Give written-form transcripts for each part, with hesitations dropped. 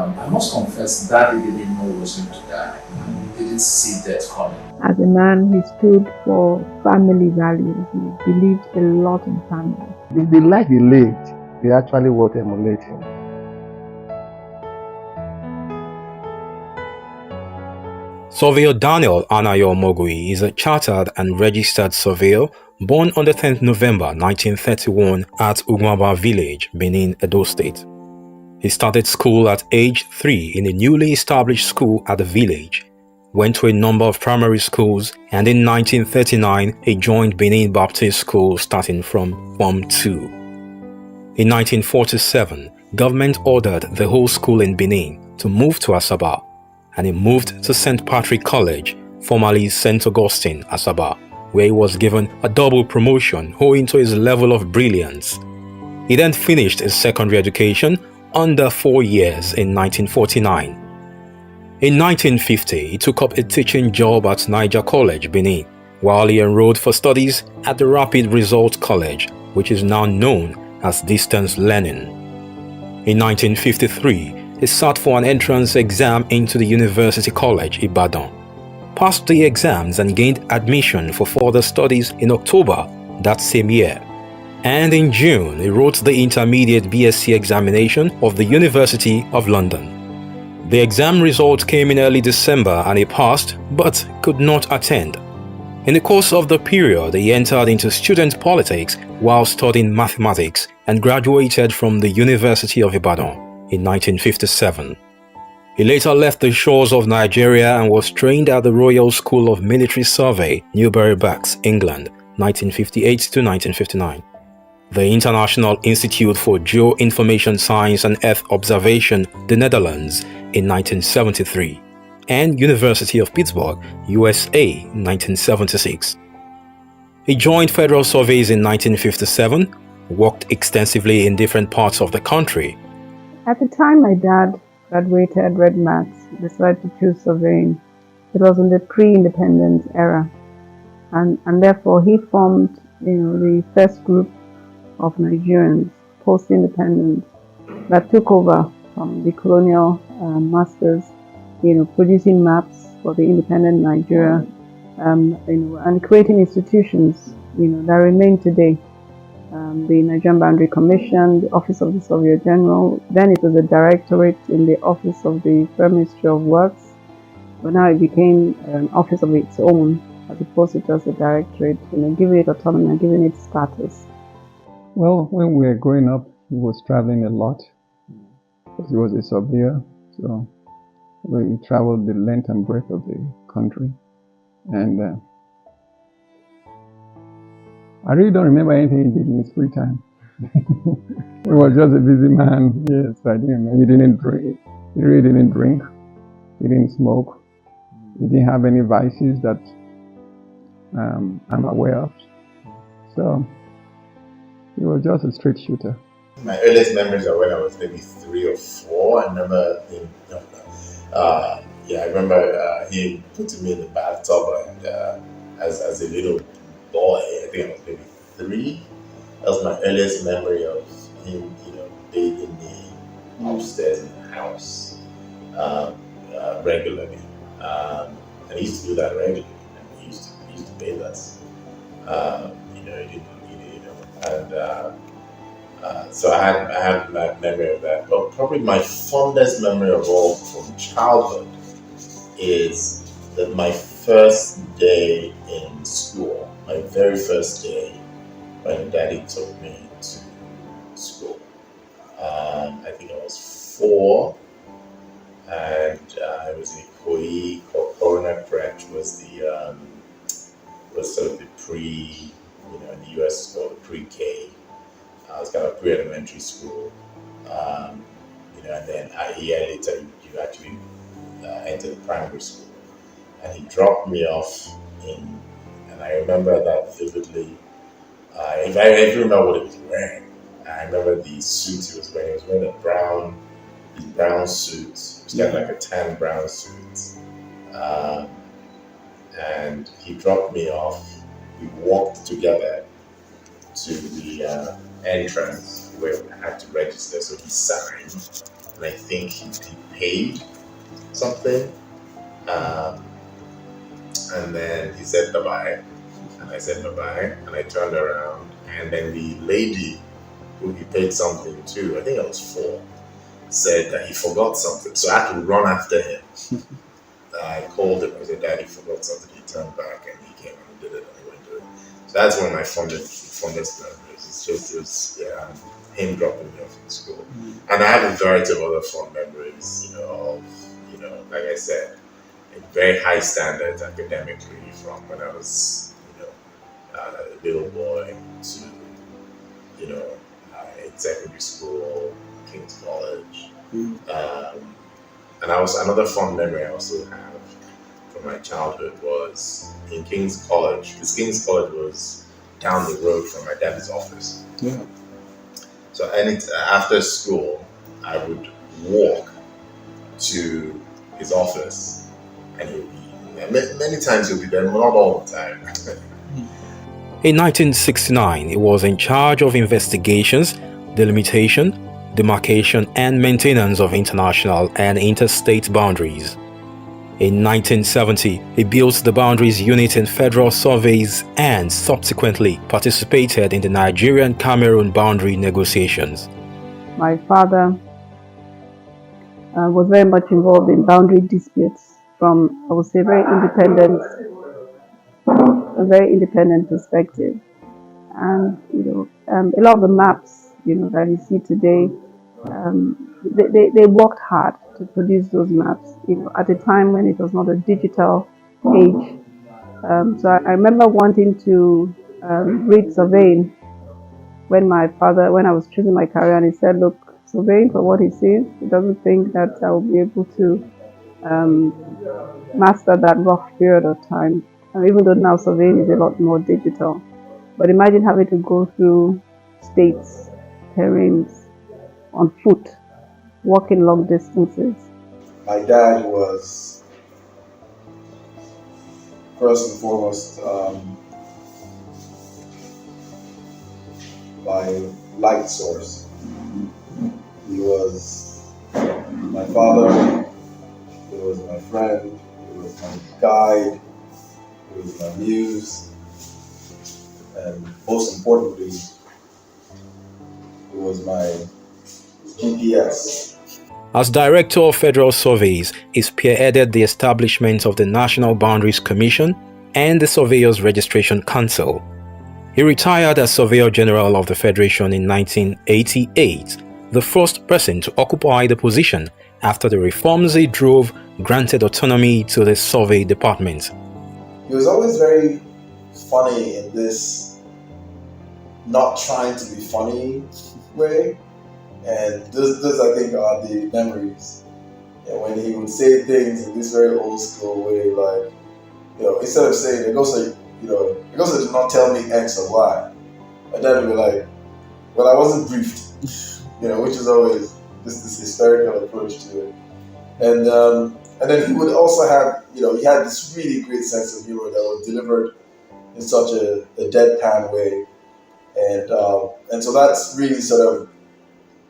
I must confess, Daddy didn't know he was going to die. He didn't see death coming. As a man, he stood for family values. He believed a lot in family. The life he lived, they actually what emulate him. Surveyor Daniel Aiyanyo Omoigui is a chartered and registered surveyor born on the 10th November 1931 at Ugwaba village, Benin, Edo State. He started school at age 3 in a newly established school at the village, went to a number of primary schools, and in 1939 he joined Benin Baptist School starting from Form 2. In 1947, government ordered the whole school in Benin to move to Asaba, and he moved to St. Patrick College, formerly St. Augustine, Asaba, where he was given a double promotion owing to his level of brilliance. He then finished his secondary education under 4 years in 1949. In 1950, he took up a teaching job at Niger College, Benin, while he enrolled for studies at the Rapid Result College, which is now known as Distance Learning. In 1953, he sat for an entrance exam into the University College, Ibadan, passed the exams and gained admission for further studies in October that same year. And in June, he wrote the intermediate BSc examination of the University of London. The exam result came in early December and he passed, but could not attend. In the course of the period, he entered into student politics while studying mathematics and graduated from the University of Ibadan in 1957. He later left the shores of Nigeria and was trained at the Royal School of Military Survey, Newbury Bucks, England, 1958 to 1959. The International Institute for Geoinformation Science and Earth Observation, the Netherlands, in 1973, and University of Pittsburgh, USA, 1976. He joined Federal Surveys in 1957, worked extensively in different parts of the country. At the time my dad graduated Red Maths, decided to choose surveying. It was in the pre-independence era, and therefore he formed, the first group of Nigerians post-independence that took over from the colonial masters, producing maps for the independent Nigeria, and creating institutions, that remain today. The Nigerian Boundary Commission, the Office of the Surveyor General, then it was a directorate in the Office of the Federal Ministry of Works, but now it became an office of its own as opposed to just a directorate, giving it autonomy and giving it status. Well, when we were growing up, he was traveling a lot because he was a surveyor, so we traveled the length and breadth of the country, and I really don't remember anything he did in his free time. He was just a busy man. Yes, I didn't. He didn't drink. He really didn't drink. He didn't smoke. He didn't have any vices that I'm aware of. So he was just a straight shooter. My earliest memories are when I was maybe 3 or 4. I remember him. I remember him putting me in the bathtub, and as a little boy, I think I was maybe 3. That was my earliest memory of him, bathing me upstairs in the house regularly. And he used to do that regularly. And he used to bathe us. He didn't, and so I had my memory of that. But probably my fondest memory of all from childhood is that my first day in school, my very first day, when Daddy took me to school. I think I was 4, and I was in Ikoyi. Corona Crèche was sort of the pre, in the US it's called the pre-K. It was kind of pre-elementary school, and then a year later you actually enter the primary school. And he dropped me off and I remember that vividly. I remember what he was wearing. I remember the suit he was wearing. He was wearing a brown suit. It was kind of like a tan brown suit. And he dropped me off. We walked together to the entrance where I had to register. So he signed, and I think he paid something. Um, and then he said bye-bye, and I said bye-bye, and I turned around, and then the lady who he paid something to, I think I was 4, said that he forgot something. So I had to run after him. I called him. I said, "Dad, he forgot something." He turned back and he came and did it and he went to it. So that's one of my fondest memories. It's just him dropping me off in school. And I have a variety of other fond memories, like I said, very high standards academically from when I was, a little boy to, in secondary school, King's College. And another fond memory I also have from my childhood was in King's College, because King's College was down the road from my dad's office. Yeah. So after school, I would walk to his office, and many times he'll be there, not all the time. In 1969, he was in charge of investigations, delimitation, demarcation, and maintenance of international and interstate boundaries. In 1970, he built the Boundaries Unit in Federal Surveys and subsequently participated in the Nigerian-Cameroon boundary negotiations. My father was very much involved in boundary disputes from, I would say, a very independent perspective. And a lot of the maps that you see today, they worked hard to produce those maps. At a time when it was not a digital age. So I remember wanting to read surveying when I was choosing my career, and he said, "Look, surveying for what he sees, he doesn't think that I will be able to master that rough period of time." And even though now surveying is a lot more digital. But imagine having to go through states, terrains, on foot, walking long distances. My dad was, first and foremost, my light source. He was my father, he was my friend, he was my guide, he was my muse, and most importantly, he was my GPS. As Director of Federal Surveys, he spearheaded the establishment of the National Boundaries Commission and the Surveyors Registration Council. He retired as Surveyor General of the Federation in 1988, the first person to occupy the position after the reforms he drove granted autonomy to the Survey Department. He was always very funny in this not trying to be funny way. And those I think are the memories. When he would say things in this very old school way, like, instead of saying, it goes to do not tell me X or Y. My dad would be like, well, I wasn't briefed, which is always this hysterical approach to it. And then he would also have, he had this really great sense of humor that was delivered in such a deadpan way. And so that's really sort of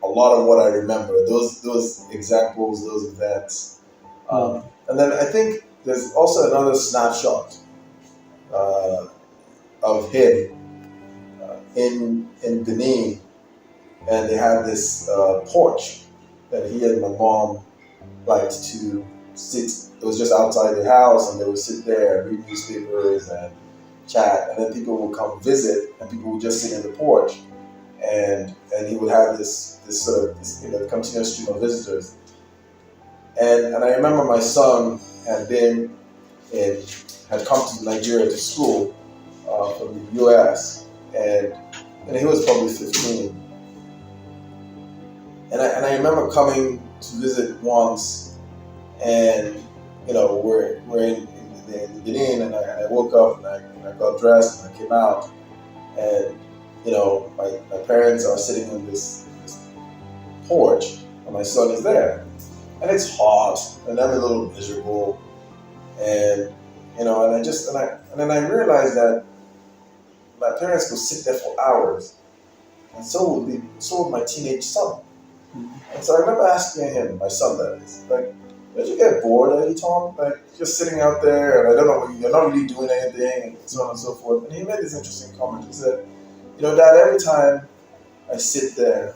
a lot of what I remember, those examples, those events. And then I think there's also another snapshot of him in Benin, and they had this porch that he and my mom liked to sit. It was just outside the house, and they would sit there and read newspapers and chat, and then people would come visit, and people would just sit in the porch, and he would have this sort of continuous stream of visitors. And I remember my son had come to Nigeria to school from the US, and he was probably 15. And I remember coming to visit once, and we're in Benin, and I woke up and I got dressed and I came out, and my parents are sitting on this porch, and my son is there, and it's hot, and I'm a little miserable, and then I realized that my parents could sit there for hours, and so would my teenage son. And so I remember asking him, my son that is, like, don't you get bored any time? Like, just sitting out there and I don't know, you're not really doing anything and so on and so forth. And he made this interesting comment. He said, Dad, every time I sit there,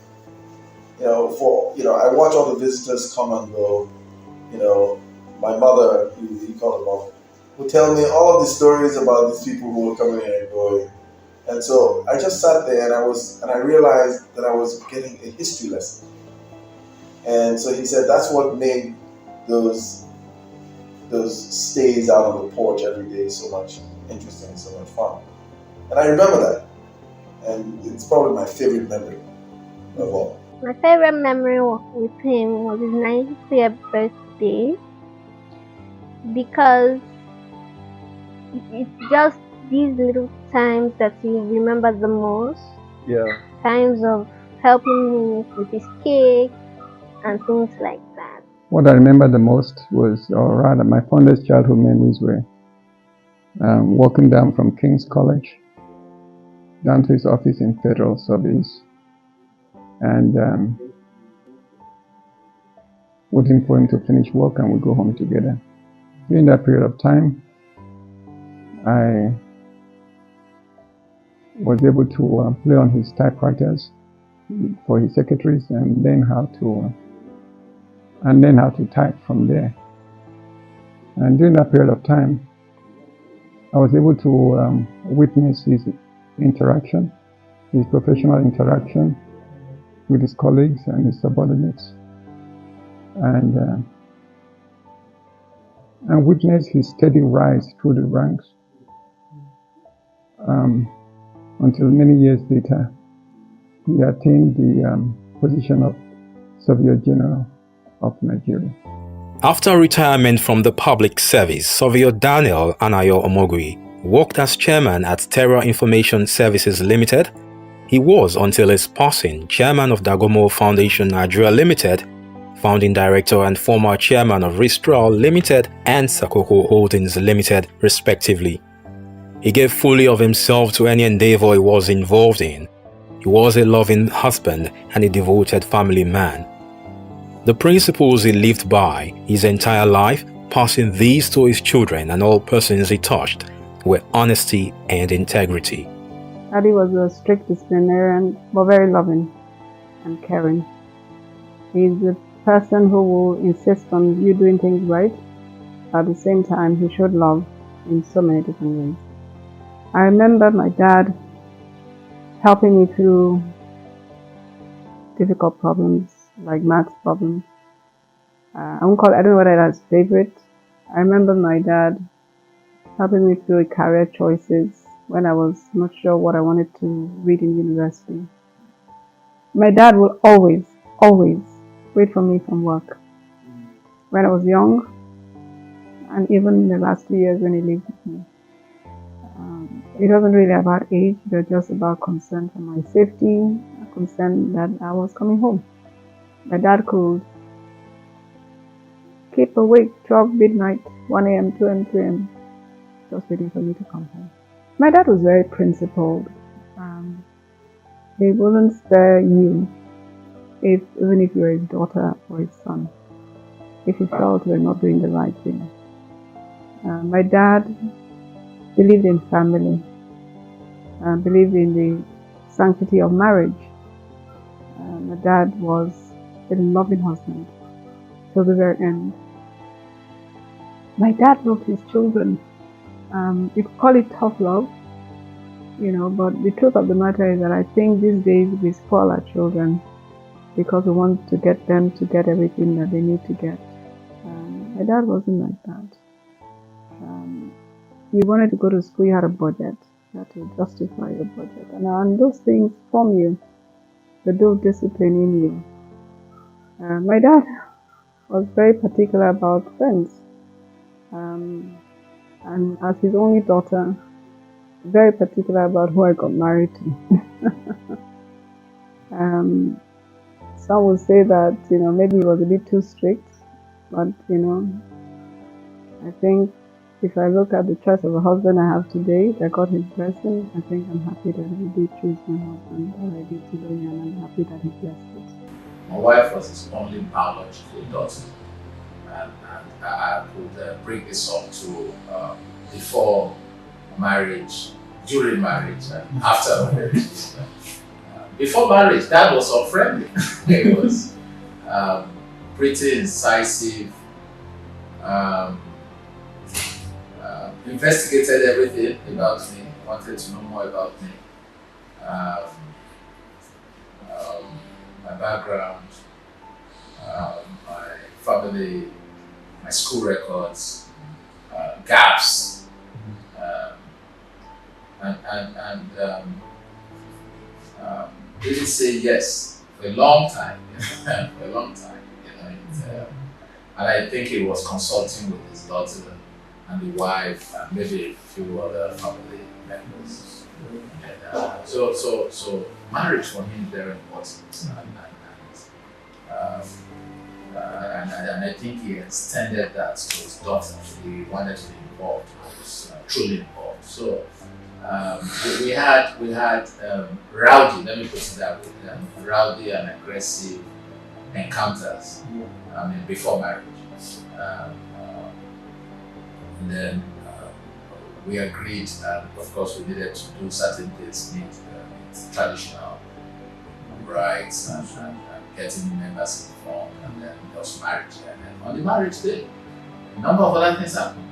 I watch all the visitors come and go, you know, my mother, he called her mom, would tell me all of the stories about these people who were coming in and going. And so I just sat there and I realized that I was getting a history lesson. And so he said that's what made those stays out on the porch every day so much interesting, so much fun. And I remember that. And it's probably my favorite memory of all. My favorite memory with him was his 90th birthday, because it's just these little times that you remember the most. Yeah. Times of helping him with his cake and things like that. What I remember the most was, or rather my fondest childhood memories were walking down from King's College down to his office in Federal Surveys and waiting for him to finish work and we go home together. During that period of time, I was able to play on his typewriters for his secretaries and learn how to type from there. And during that period of time, I was able to witness his interaction, his professional interaction with his colleagues and his subordinates, and witness his steady rise through the ranks until many years later he attained the position of Surveyor General of Nigeria. After retirement from the public service, Surveyor Daniel Aiyanyo Omoigui worked as chairman at Terror Information Services Limited. He was, until his passing, chairman of Dagomo Foundation Nigeria Limited, founding director and former chairman of Ristral Limited and Sakoko Holdings Limited, respectively. He gave fully of himself to any endeavor he was involved in. He was a loving husband and a devoted family man. The principles he lived by his entire life, passing these to his children and all persons he touched, were honesty and integrity. Daddy was a strict disciplinarian, but very loving and caring. He's the person who will insist on you doing things right. At the same time, he showed love in so many different ways. I remember my dad helping me through difficult problems, like maths problems. I don't know whether that's favorite. I remember my dad helping me through career choices when I was not sure what I wanted to read in university. My dad will always wait for me from work. When I was young, and even in the last few years when he lived with me. It wasn't really about age, it was just about concern for my safety, concern that I was coming home. My dad could keep awake 12 midnight, 1 a.m., 2 a.m., 3 a.m., just waiting for me to come home. My dad was very principled. He wouldn't spare you, even if you're his daughter or his son, if he felt you were not doing the right thing. My dad believed in family, believed in the sanctity of marriage. My dad was a loving husband till the very end. My dad loved his children. You could call it tough love, but the truth of the matter is that I think these days we spoil our children because we want to get them to get everything that they need to get. My dad wasn't like that. You wanted to go to school, you had a budget. You had to justify your budget. And those things form you. They build discipline in you. My dad was very particular about friends. And as his only daughter, very particular about who I got married to. Some would say that, maybe he was a bit too strict. But, I think if I look at the choice of a husband I have today that got his blessing, I think I'm happy that he did choose my husband that I did today, and I'm happy that he blessed it. My wife was his only biological daughter, and I could bring this up to before marriage, during marriage, and after marriage. Before marriage, Dad was unfriendly. He was pretty incisive, um, investigated everything about me, wanted to know more about me, um, my background, my family, my school records, gaps, um, and didn't say yes for a long time, for a long time, and I think he was consulting with his daughter and the wife and maybe a few other family members. And, so marriage for him is very important, and I think he extended that to his daughter. He wanted to be involved. He was truly involved. So we had rowdy. Let me put it that way. Rowdy and aggressive encounters. I mean, before marriage. And then we agreed, and of course we needed to do certain things, meet traditional rights and getting members informed, and then there was marriage. And then on the marriage day, a number of other things happened.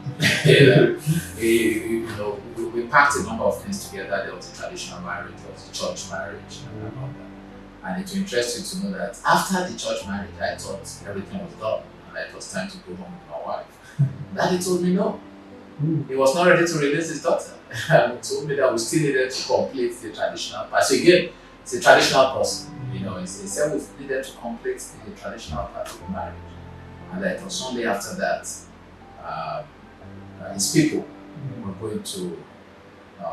We packed a number of things together. There was a traditional marriage, there was a church marriage, and all that. And it will interest you to know that after the church marriage, I thought everything was done, and it was time to go home with my wife. Daddy told me no. He was not ready to release his daughter. And he told me that we still needed to complete the traditional part. So again, it's a traditional person. He said we needed to complete the traditional part of the marriage. And that it was only after that his people were going to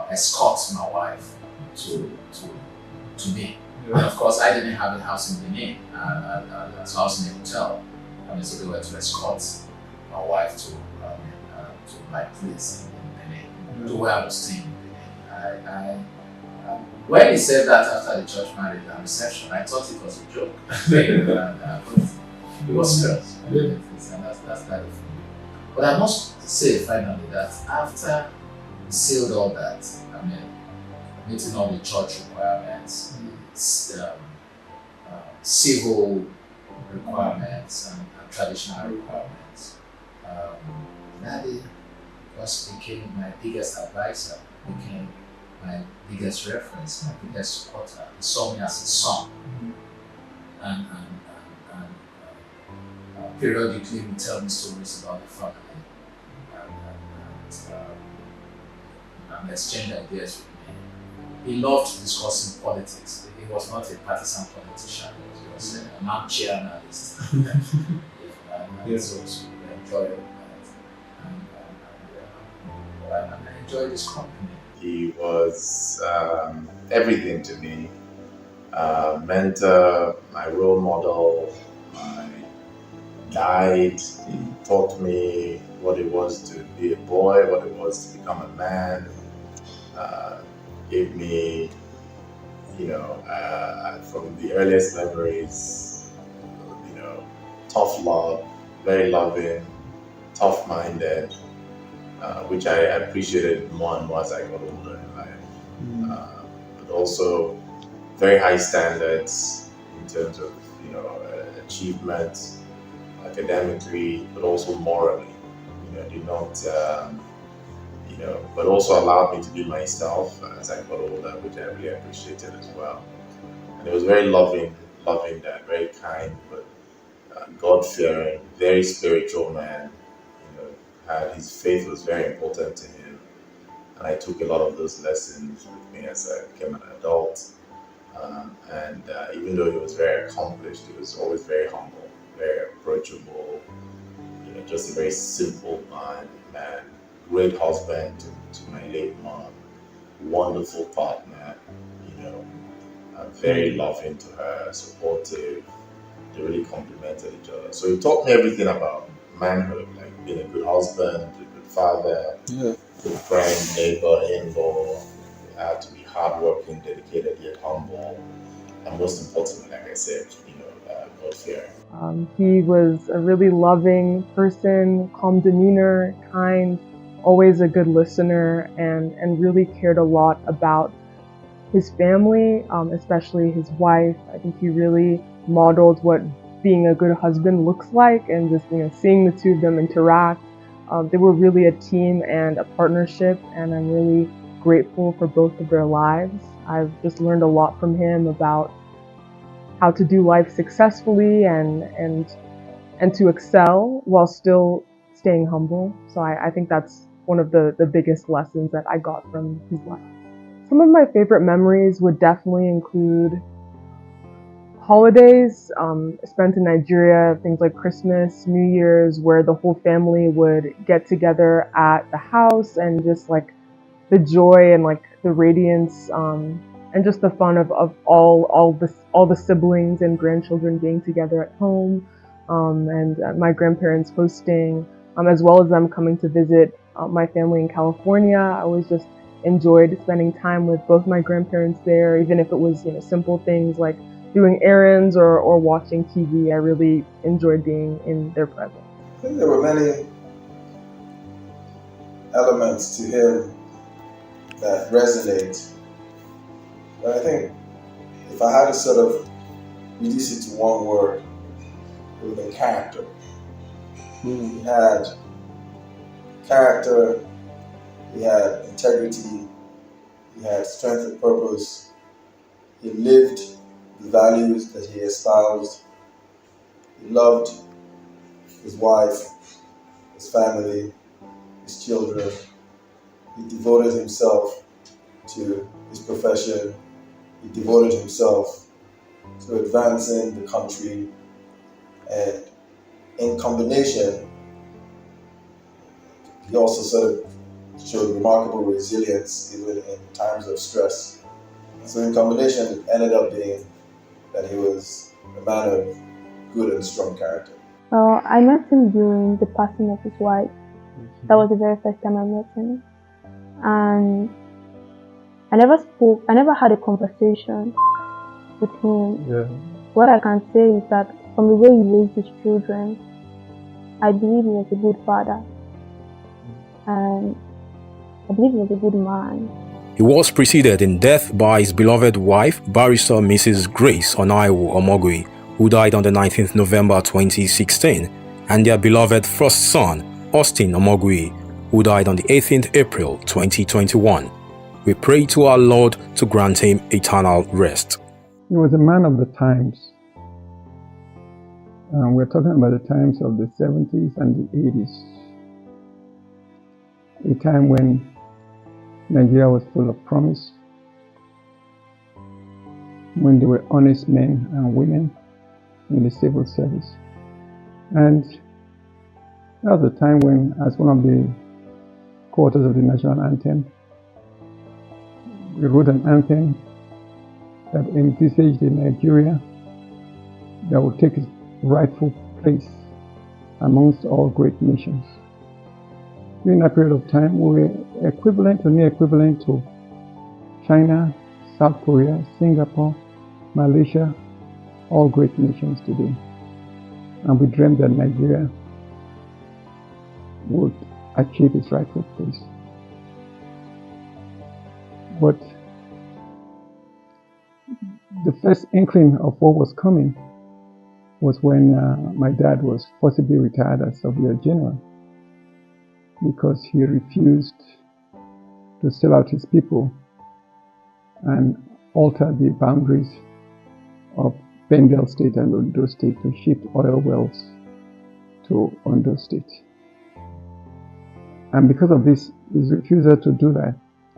escort my wife to me. And of course, I didn't have a house in Benin. So I was in a hotel. And so they were to escort my wife to my place in Benin, to where I was staying in Benin. When he said that after the church marriage and reception, I thought it was a joke. But it was serious. And that's that. But I must say finally that after we sealed all that, meeting all the church requirements, civil requirements and traditional requirements, Daddy just became my biggest advisor, became my biggest reference, my biggest supporter. He saw me as his son. And periodically he would tell me stories about the family and exchange ideas with me. He loved discussing politics. He was not a partisan politician, he was an armchair analyst. So we enjoyed it. And I enjoyed his company. He was everything to me. Mentor, my role model, my guide. He taught me what it was to be a boy, what it was to become a man. Gave me, from the earliest memories, tough love, very loving, tough-minded, which I appreciated more and more as I got older in life. But also very high standards in terms of achievement, academically, but also morally. Did not, but also allowed me to be myself as I got older, which I really appreciated as well. And it was very loving dad, very kind, but God-fearing, very spiritual man. His faith was very important to him, and I took a lot of those lessons with me as I became an adult. And even though he was very accomplished, he was always very humble, very approachable. Just a very simple-minded man. Great husband to my late mom, wonderful partner. Very loving to her, supportive. They really complemented each other. So he taught me everything about manhood, like being a good husband, a good father, good friend, neighbor, in-law. You had to be hardworking, dedicated, yet humble. and most importantly, like I said, God-fearing. He was a really loving person, calm demeanor, kind, always a good listener, and really cared a lot about his family, especially his wife. I think he really modeled what being a good husband looks like, and just seeing the two of them interact. They were really a team and a partnership, and I'm really grateful for both of their lives. I've just learned a lot from him about how to do life successfully and to excel while still staying humble. So I think that's one of the biggest lessons that I got from his life. Some of my favorite memories would definitely include holidays spent in Nigeria, things like Christmas, New Year's, where the whole family would get together at the house, and just like the joy and like the radiance and just the fun of all the siblings and grandchildren being together at home, and my grandparents hosting, as well as them coming to visit my family in California. I always just enjoyed spending time with both my grandparents there, even if it was simple things like doing errands or watching TV. I really enjoyed being in their presence. I think there were many elements to him that resonate, but I think if I had to sort of reduce it to one word, it would be character. He had character, he had integrity, he had strength of purpose, he lived the values that he espoused, he loved his wife, his family, his children, he devoted himself to his profession, he devoted himself to advancing the country, and in combination, he also sort of showed remarkable resilience even in times of stress. So in combination, it ended up being that he was a man of good and strong character. Well, I met him during the passing of his wife. That was the very first time I met him. And I never had a conversation with him. Yeah. What I can say is that from the way he raised his children, I believe he was a good father. And I believe he was a good man. He was preceded in death by his beloved wife, Barrister Mrs. Grace Omoigui, who died on the 19th November 2016, and their beloved first son, Austin Omoigui, who died on the 18th April 2021. We pray to our Lord to grant him eternal rest. He was a man of the times. We're talking about the times of the 70s and the 80s. A time when Nigeria was full of promise, when there were honest men and women in the civil service. And that was a time when, as one of the co-authors of the national anthem, we wrote an anthem that envisaged a Nigeria that would take its rightful place amongst all great nations. During that period of time, we were equivalent or near equivalent to China, South Korea, Singapore, Malaysia, all great nations today. And we dreamed that Nigeria would achieve its rightful place. But the first inkling of what was coming was when my dad was forcibly retired as Surveyor General, because he refused to sell out his people and alter the boundaries of Bengal State and Ondo State to shift oil wells to Ondo State. And because of this, his refusal to do that,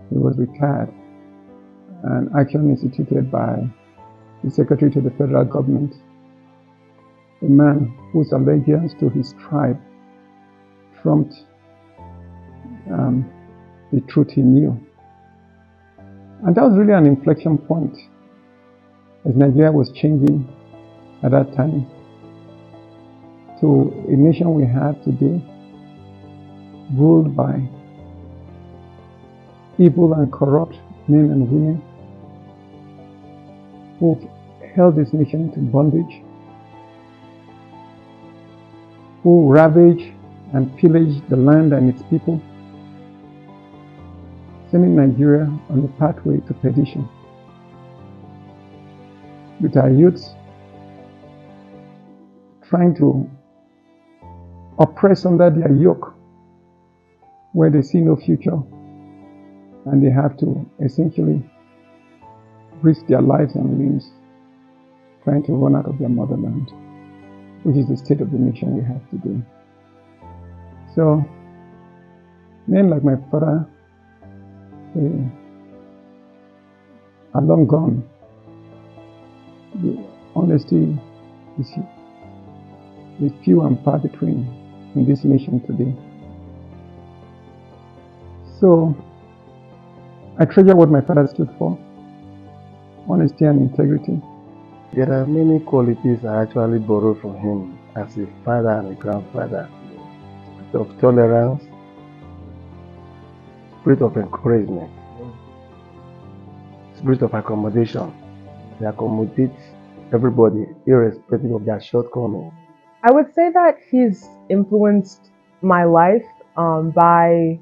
he was retired and action instituted by the Secretary to the Federal Government, a man whose allegiance to his tribe trumped the truth he knew. And that was really an inflection point, as Nigeria was changing at that time to a nation we have today, ruled by evil and corrupt men and women who've held this nation into bondage, who ravaged and pillaged the land and its people, sending Nigeria on the pathway to perdition. With our youths trying to oppress under their yoke, where they see no future, and they have to essentially risk their lives and limbs trying to run out of their motherland, which is the state of the nation we have today. So, men like my father are long gone. The honesty is few and far between in this nation today. So, I treasure what my father stood for, honesty and integrity. There are many qualities I actually borrowed from him as a father and a grandfather. Spirit of tolerance, spirit of encouragement, spirit of accommodation. He accommodates everybody irrespective of their shortcomings. I would say that he's influenced my life by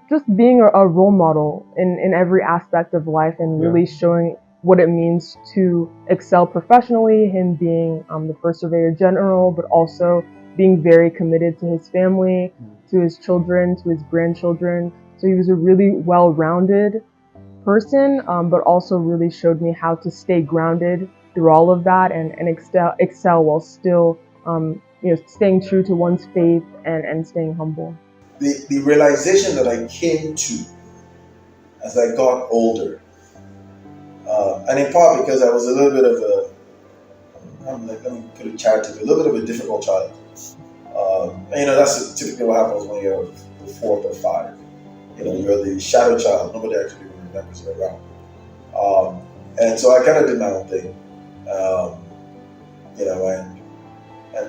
just being a role model in every aspect of life and really showing what it means to excel professionally, him being the first Surveyor General, but also being very committed to his family, to his children, to his grandchildren. So he was a really well-rounded person, but also really showed me how to stay grounded through all of that and excel while still staying true to one's faith and staying humble. The realization that I came to as I got older, and in part because I was a little bit of let me put it charitably, a little bit of a difficult child. That's typically what happens when you're the fourth or five. You're the shadow child. Nobody actually remembers you around. And so I kind of did my own thing.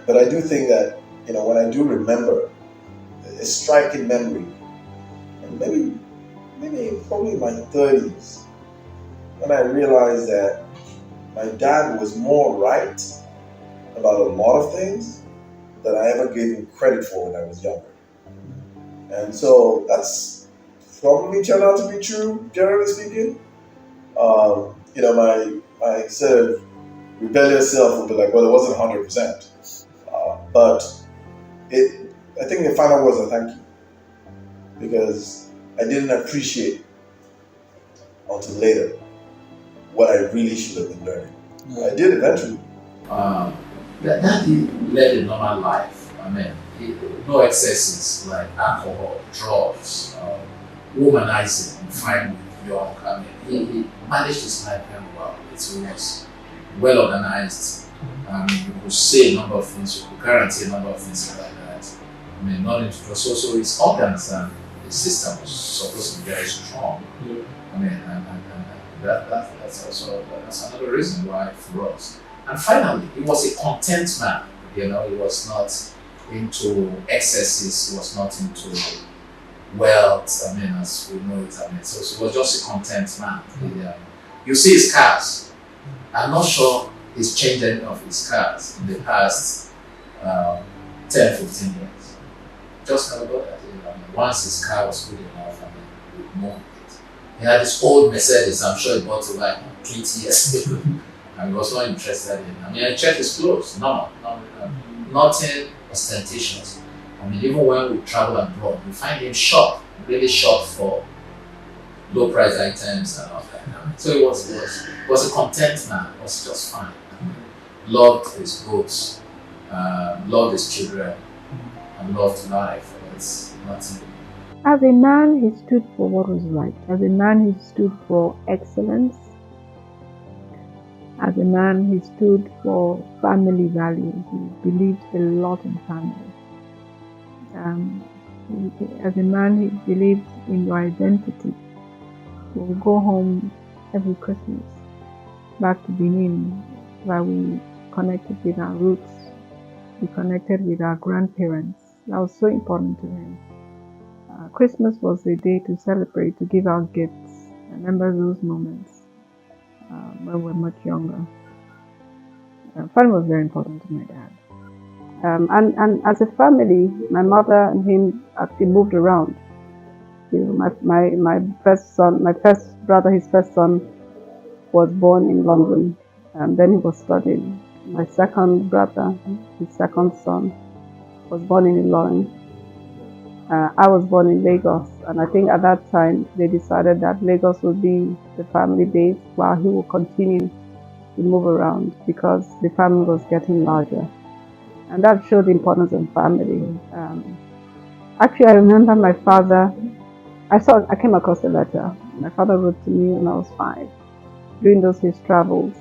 But I do think that, when I do remember a striking memory, and maybe probably in my 30s, when I realized that my dad was more right about a lot of things than I ever gave him credit for when I was younger. And so that's probably turned out to be true, generally speaking. My sort of rebellious self would be like, well, it wasn't 100%. But I think the final words are thank you. Because I didn't appreciate until later what I really should have been learning. I did eventually. That he led a normal life. No excesses like alcohol, drugs, womanizing, fine with young. He managed his life very well. It was well organized. You could say a number of things, you could guarantee a number of things like that. Not into the so his organs and his system was supposed to be very strong. That's another reason why for us. And finally, he was a content man. He was not into excesses. He was not into wealth. As we know it. So he was just a content man. You see his cars. I'm not sure he's changed any of his cars in the past 10, 15 years. Just never got that. Once his car was good enough, we moved it. He had this old Mercedes. I'm sure he bought it like 20 years ago. And he was not interested in. I checked his clothes. Nothing ostentatious. Even when we travel abroad, we find him shop, really shop for low price items and all that. So he was a content man. It was just fine. Loved his books, loved his children, and loved life. It's nothing. As a man, he stood for what was right. As a man, he stood for excellence. As a man, he stood for family values. He believed a lot in family. As a man, he believed in your identity. We will go home every Christmas, back to Benin, where we connected with our roots. We connected with our grandparents. That was so important to him. Christmas was a day to celebrate, to give out gifts. I remember those moments. when we were much younger. Family was very important to my dad. And as a family, my mother and him actually moved around. My first son, my first brother, his first son was born in London, and then he was studying. My second brother, his second son, was born in Ilorin. I was born in Lagos, and I think at that time they decided that Lagos would be the family base while he would continue to move around because the family was getting larger. And that showed the importance of family. Actually, I remember my father, I came across a letter. My father wrote to me when I was 5, during those his travels,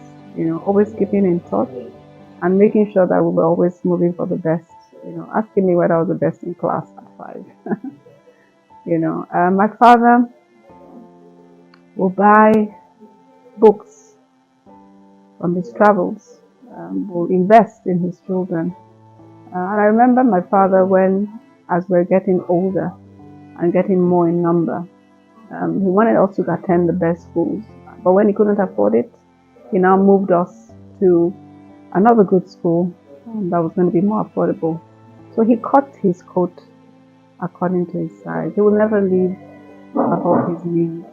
always keeping in touch and making sure that we were always moving for the best, asking me whether I was the best in class at 5. My father will buy books from his travels, will invest in his children. And I remember my father as we're getting older and getting more in number, he wanted us to attend the best schools. But when he couldn't afford it, he now moved us to another good school that was going to be more affordable. So he cut his coat according to his size. He would never leave above his knees.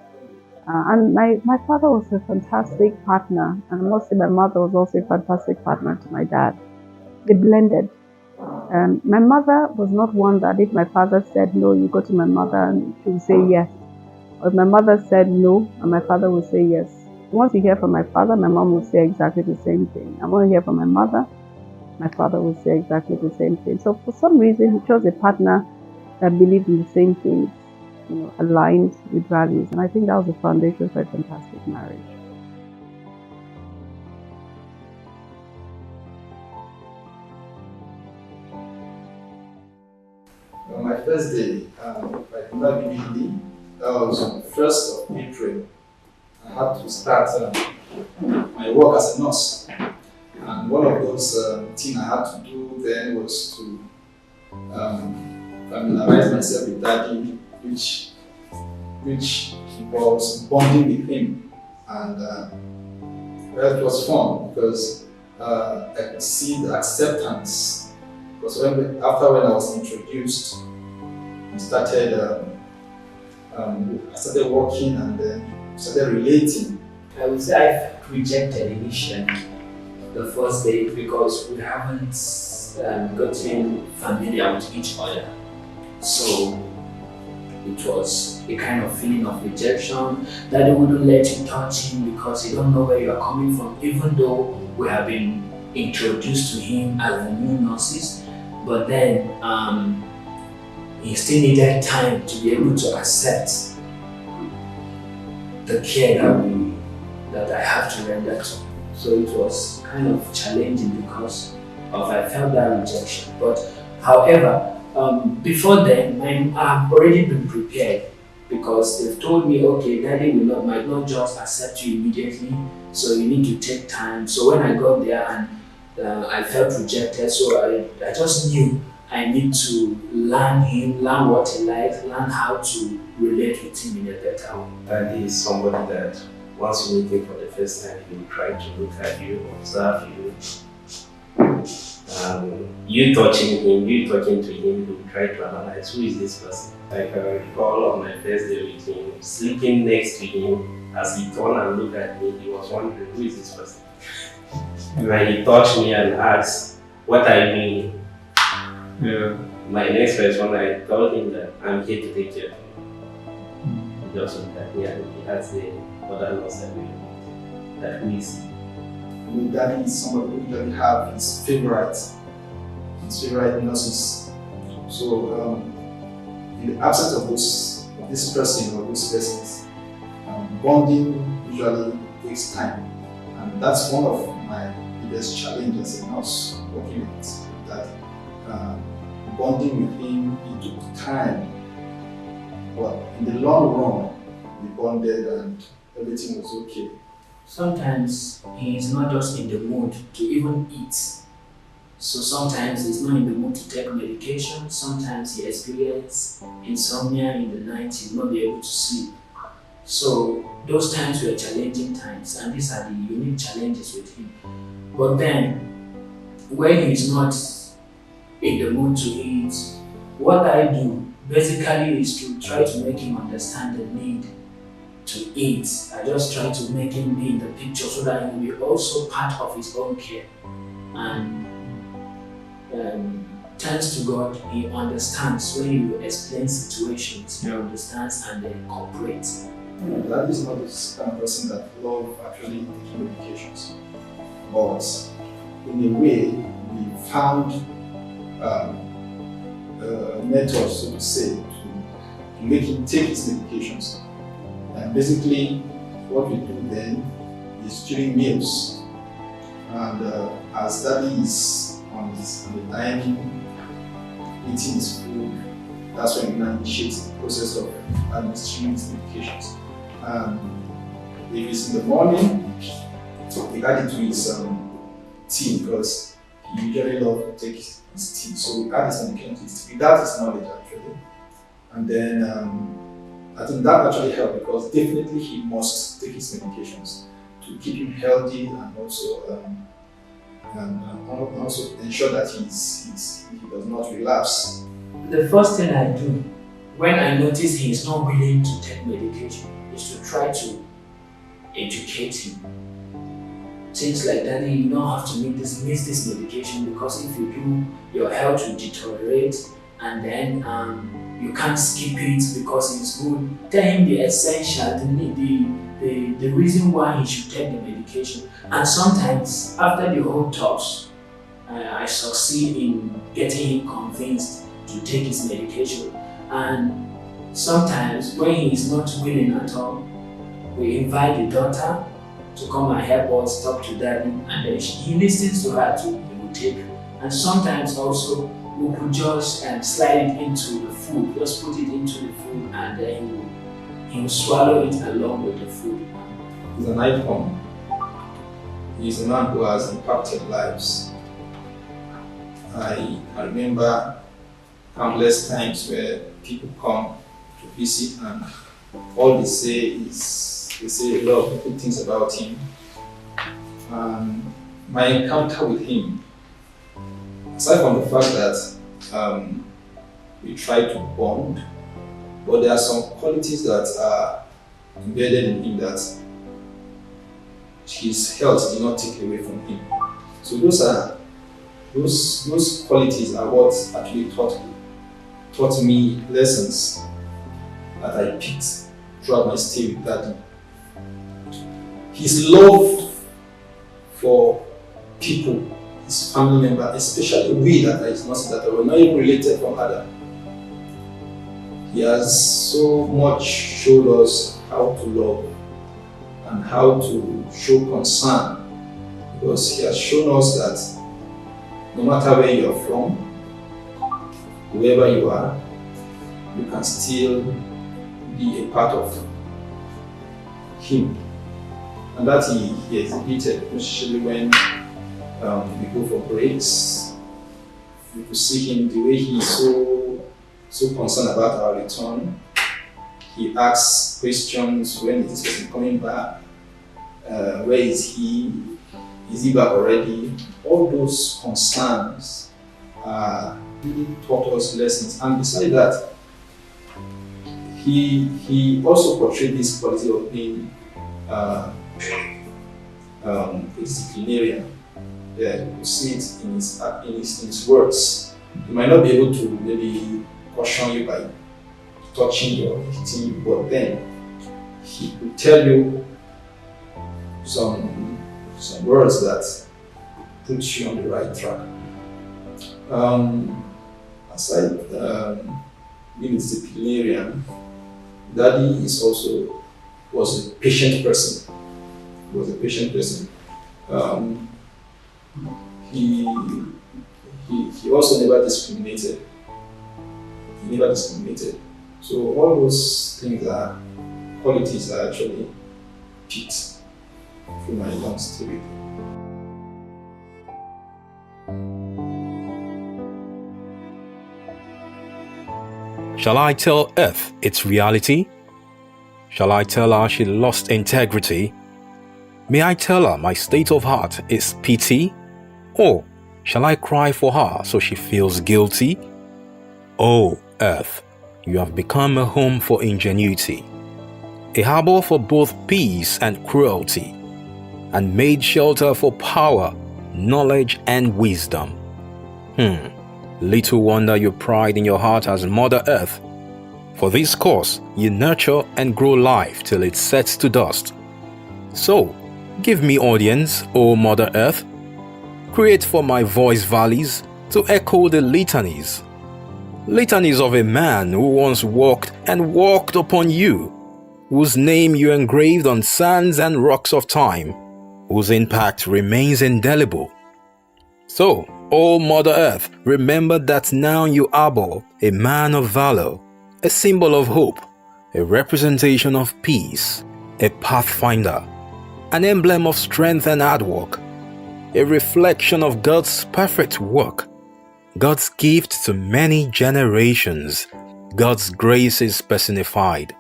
And my father was a fantastic partner, and I must say my mother was also a fantastic partner to my dad. They blended. My mother was not one that if my father said no, you go to my mother and she would say yes. Or if my mother said no, and my father would say yes. Once you hear from my father, my mom would say exactly the same thing. And when you hear from my mother, my father would say exactly the same thing. So for some reason, he chose a partner that believed in the same things, aligned with values. And I think that was the foundation for a fantastic marriage. On my first day, I remember vividly, that was on the 1st of April. I had to start my work as a nurse. And one of those things I had to do then was to familiarize myself with Daddy, which involves bonding with him. And that was fun because I could see the acceptance. Because after when I was introduced, I started working and then started relating. I would say I felt rejected initially the first day because we haven't gotten familiar with each other. So it was a kind of feeling of rejection that they wouldn't let you touch him because you don't know where you are coming from, even though we have been introduced to him as the new nurses. But then he still needed time to be able to accept the care that I have to render to. So it was kind of challenging because I felt that rejection. But however, before then, I've already been prepared because they've told me, okay, Daddy might not just accept you immediately, so you need to take time. So when I got there and I felt rejected, so I just knew I need to learn him, learn what he likes, learn how to relate with him in a better way. Daddy is somebody that once you meet him for the first time, he will try to look at you, observe you. You touching him, you talking to him, he will try to analyze who is this person. Like I recall on my first day with him, sleeping next to him, as he turned and looked at me, he was wondering who is this person. When he touched me and asked, what are you doing? Yeah. My next response, I told him that I'm here to take care of you. He just looked at me and he asked the other nurse that who is he? Daddy is somebody who usually have his favorite nurses. So in the absence of this person or those persons, bonding usually takes time. And that's one of my biggest challenges in us working with Daddy. Bonding with him, it took time. But in the long run, we bonded and everything was okay. Sometimes he is not just in the mood to even eat. So sometimes he's not in the mood to take medication. Sometimes he experiences insomnia in the night, he will not be able to sleep. So those times were challenging times, and these are the unique challenges with him. But then, when he's not in the mood to eat, what I do basically is to try to make him understand the need to eat. I just try to make him be in the picture so that he will be also part of his own care. And thanks to God, he understands when you explain situations, he understands and then cooperates. That is not the kind of person that love actually taking medications. But in a way, we found a method, so to say, to make him take his medications. And basically, what we do then is during meals. And as daddy is on the time eating his food, that's when we now initiate the process of administering his medications. If it's in the morning, we add it to his tea because he usually loves to take his tea. So we add his medications without his knowledge actually. And then I think that actually helped because definitely he must take his medications to keep him healthy and also ensure that he does not relapse. The first thing I do when I notice he is not willing to take medication is to try to educate him. Things like that, you don't have to miss this medication because if you do, your health will deteriorate and then you can't skip it because it's good. Tell him the essential, the reason why he should take the medication. And sometimes after the whole talks, I succeed in getting him convinced to take his medication. And sometimes when he is not willing at all, we invite the daughter to come and help us talk to daddy, and then he listens to her too, he will take. And sometimes also we could just slide it into the food, just put it into the food, and then he will swallow it along with the food. He's an icon. He's a man who has impacted lives. I remember countless times where people come to visit and all they say a lot of good things about him. My encounter with him, aside from the fact that we try to bond, but there are some qualities that are embedded in him that his health did not take away from him. So those qualities are what actually taught me lessons that I picked throughout my stay with daddy. His love for people, his family members, especially we that were not even related from Adam. He has so much showed us how to love and how to show concern, because he has shown us that no matter where you are from, whoever you are, you can still be a part of him. And that he exhibited, especially when we go for breaks. We could see him, the way he is so concerned about our return. He asks questions: when is this person coming back? Where is he? Is he back already? All those concerns really taught us lessons. And besides that, he also portrayed this quality of being a disciplinarian. Yeah, you could see it in his words. He might not be able to maybe caution you by touching you or hitting you, but then he could tell you some words that put you on the right track. Aside being a disciplinarian, Daddy was a patient person. He also never discriminated. So all those things are qualities that actually picked through my long stay with him. Shall I tell Earth its reality? Shall I tell her she lost integrity? May I tell her my state of heart is pity? Or shall I cry for her so she feels guilty? Oh, earth, you have become a home for ingenuity, a harbor for both peace and cruelty, and made shelter for power, knowledge, and wisdom. Little wonder you pride in your heart as Mother Earth. For this cause, you nurture and grow life till it sets to dust. So, give me audience, O Mother Earth. Create for my voice valleys to echo the litanies. Litanies of a man who once walked and walked upon you, whose name you engraved on sands and rocks of time, whose impact remains indelible. So, O Mother Earth, remember that now you harbor a man of valor, a symbol of hope, a representation of peace, a pathfinder, an emblem of strength and hard work, a reflection of God's perfect work, God's gift to many generations, God's grace is personified,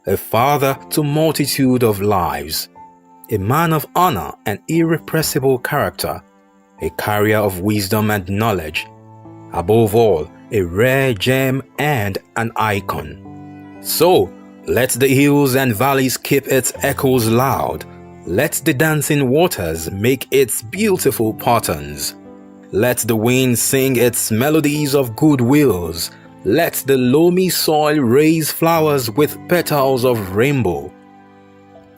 a father to multitude of lives, a man of honor and irrepressible character, a carrier of wisdom and knowledge, above all, a rare gem and an icon. So, let the hills and valleys keep its echoes loud. Let the dancing waters make its beautiful patterns. Let the wind sing its melodies of good wills. Let the loamy soil raise flowers with petals of rainbow.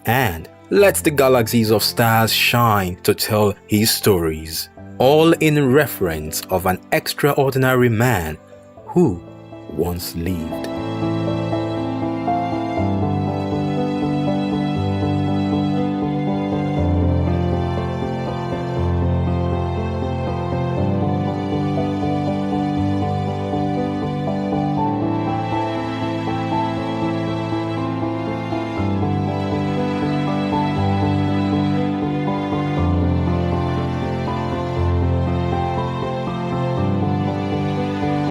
And let the galaxies of stars shine to tell his stories, all in reference of an extraordinary man who once lived.